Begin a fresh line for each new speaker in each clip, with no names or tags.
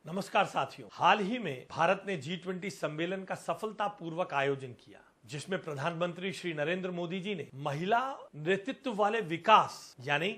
नमस्कार साथियों, हाल ही में भारत ने G20 सम्मेलन का सफलतापूर्वक आयोजन किया, जिसमें प्रधानमंत्री श्री नरेंद्र मोदी जी ने महिला नेतृत्व वाले विकास यानी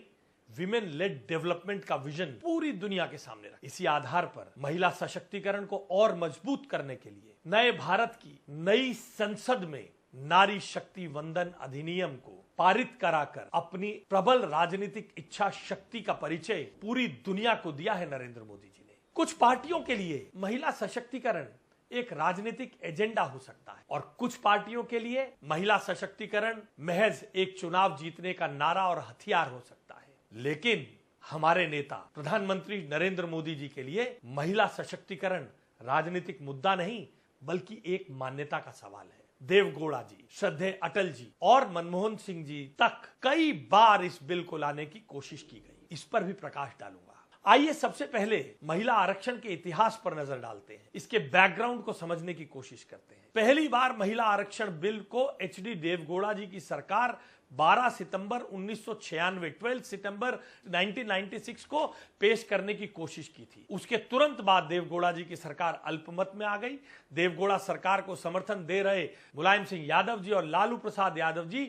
विमेन लेड डेवलपमेंट का विजन पूरी दुनिया के सामने रखा। इसी आधार पर महिला सशक्तिकरण को और मजबूत करने के लिए नए भारत की नई संसद में नारी शक्ति वंदन अधिनियम को पारित कराकर अपनी प्रबल राजनीतिक इच्छा शक्ति का परिचय पूरी दुनिया को दिया है नरेंद्र मोदी जी ने। कुछ पार्टियों के लिए महिला सशक्तिकरण एक राजनीतिक एजेंडा हो सकता है और कुछ पार्टियों के लिए महिला सशक्तिकरण महज एक चुनाव जीतने का नारा और हथियार हो सकता है। लेकिन हमारे नेता प्रधानमंत्री नरेंद्र मोदी जी के लिए महिला सशक्तिकरण राजनीतिक मुद्दा नहीं बल्कि एक मान्यता का सवाल है। देवगौड़ा जी, श्रद्धेय अटल जी और मनमोहन सिंह जी तक कई बार इस बिल को लाने की कोशिश की गई। इस पर भी प्रकाश डालूंगा। आइए सबसे पहले महिला आरक्षण के इतिहास पर नजर डालते हैं, इसके बैकग्राउंड को समझने की कोशिश करते हैं। पहली बार महिला आरक्षण बिल को एच.डी. देवगौड़ा जी की सरकार 12 सितंबर 1996 12 सितंबर 1996 को पेश करने की कोशिश की थी। उसके तुरंत बाद देवगौड़ा जी की सरकार अल्पमत में आ गई। देवगौड़ा सरकार को समर्थन दे रहे मुलायम सिंह यादव जी और लालू प्रसाद यादव जी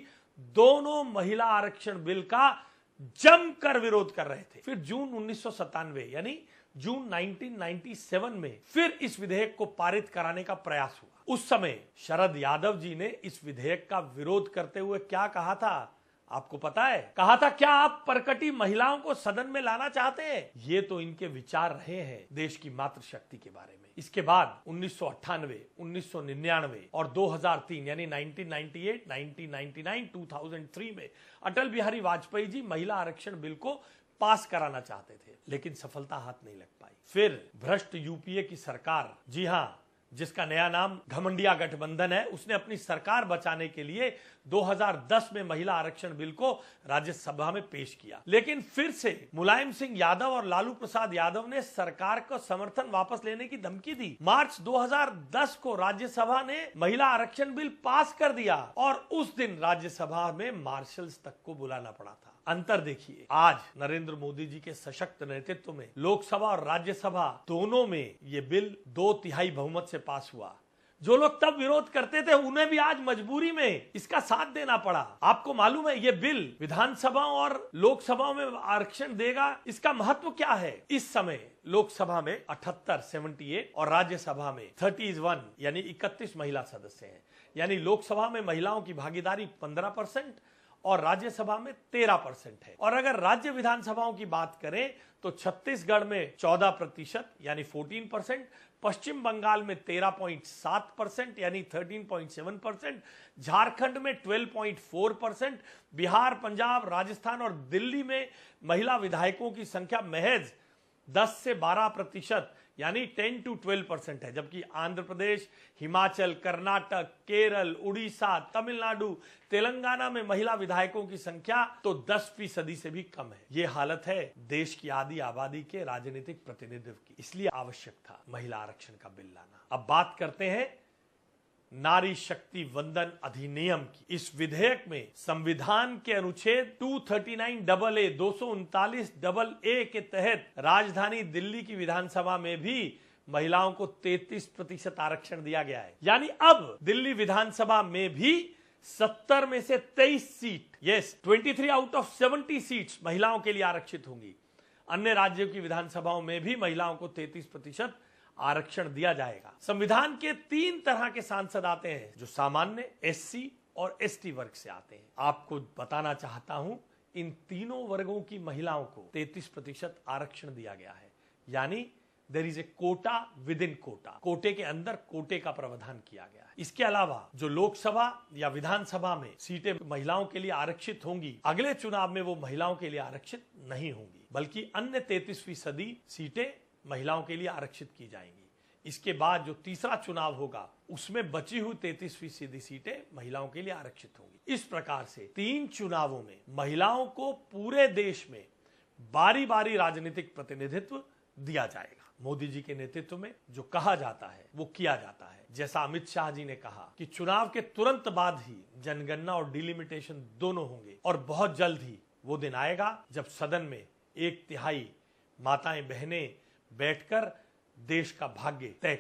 दोनों महिला आरक्षण बिल का जमकर विरोध कर रहे थे। फिर जून 1997 यानी जून 1997 में फिर इस विधेयक को पारित कराने का प्रयास हुआ। उस समय शरद यादव जी ने इस विधेयक का विरोध करते हुए क्या कहा था, आपको पता है? कहा था, क्या आप परकटी महिलाओं को सदन में लाना चाहते हैं? ये तो इनके विचार रहे हैं देश की मातृशक्ति के बारे में। इसके बाद 1998, 1999 और 2003 यानी 1998, 1999, 2003 में अटल बिहारी वाजपेयी जी महिला आरक्षण बिल को पास कराना चाहते थे, लेकिन सफलता हाथ नहीं लग पाई। फिर भ्रष्ट यूपीए की सरकार, जी हां, जिसका नया नाम घमंडिया गठबंधन है, उसने अपनी सरकार बचाने के लिए 2010 में महिला आरक्षण बिल को राज्यसभा में पेश किया। लेकिन फिर से मुलायम सिंह यादव और लालू प्रसाद यादव ने सरकार को समर्थन वापस लेने की धमकी दी। मार्च 2010 को राज्यसभा ने महिला आरक्षण बिल पास कर दिया और उस दिन राज्यसभा में मार्शल्स तक को बुलाना पड़ा था। अंतर देखिए, आज नरेंद्र मोदी जी के सशक्त नेतृत्व में लोकसभा और राज्यसभा दोनों में ये बिल 2/3 बहुमत से पास हुआ। जो लोग तब विरोध करते थे उन्हें भी आज मजबूरी में इसका साथ देना पड़ा। आपको मालूम है ये बिल विधानसभा और लोकसभा में आरक्षण देगा, इसका महत्व क्या है? इस समय लोकसभा में 78 78 और राज्यसभा में 31 यानी 31 महिला सदस्य हैं। यानी लोकसभा में महिलाओं की भागीदारी 15% और राज्यसभा में 13% है। और अगर राज्य विधानसभाओं की बात करें तो छत्तीसगढ़ में 14% यानी 14%, पश्चिम बंगाल में 13.7% यानी 13.7%, झारखंड में 12.4%, बिहार, पंजाब, राजस्थान और दिल्ली में महिला विधायकों की संख्या महज 10 से 12% यानी 10 to 12% है। जबकि आंध्र प्रदेश, हिमाचल, कर्नाटक, केरल, उड़ीसा, तमिलनाडु, तेलंगाना में महिला विधायकों की संख्या तो 10% से भी कम है। ये हालत है देश की आधी आबादी के राजनीतिक प्रतिनिधित्व की। इसलिए आवश्यक था महिला आरक्षण का बिल लाना। अब बात करते हैं नारी शक्ति वंदन अधिनियम की। इस विधेयक में संविधान के अनुच्छेद 239AA 239AA के तहत राजधानी दिल्ली की विधानसभा में भी महिलाओं को 33% आरक्षण दिया गया है। यानी अब दिल्ली विधानसभा में भी 70 में से 23 seat, yes 23 out of 70 seats महिलाओं के लिए आरक्षित होंगी। अन्य राज्यों की विधानसभाओं में भी महिलाओं को 33% आरक्षण दिया जाएगा। संविधान के 3 तरह के सांसद आते हैं, जो सामान्य, एससी और एसटी वर्ग से आते हैं। आपको बताना चाहता हूं, इन तीनों वर्गों की महिलाओं को 33% आरक्षण दिया गया है। यानी there is a quota within quota, कोटे के अंदर कोटे का प्रावधान किया गया है। इसके अलावा जो लोकसभा या विधानसभा में सीटें महिलाओं के लिए आरक्षित होंगी, अगले चुनाव में वो महिलाओं के लिए आरक्षित नहीं होंगी, बल्कि अन्य 33% सीटें महिलाओं के लिए आरक्षित की जाएंगी। इसके बाद जो तीसरा चुनाव होगा उसमें बची हुई 33% सीटें महिलाओं के लिए आरक्षित होंगी। इस प्रकार से 3 चुनावों में महिलाओं को पूरे देश में बारी बारी राजनीतिक प्रतिनिधित्व दिया जाएगा। मोदी जी के नेतृत्व में जो कहा जाता है वो किया जाता है। जैसा अमित शाह जी ने कहा कि चुनाव के तुरंत बाद ही जनगणना और डिलिमिटेशन दोनों होंगे और बहुत जल्द ही वो दिन आएगा जब सदन में 1/3 माताएं बहनें बैठकर देश का भाग्य तय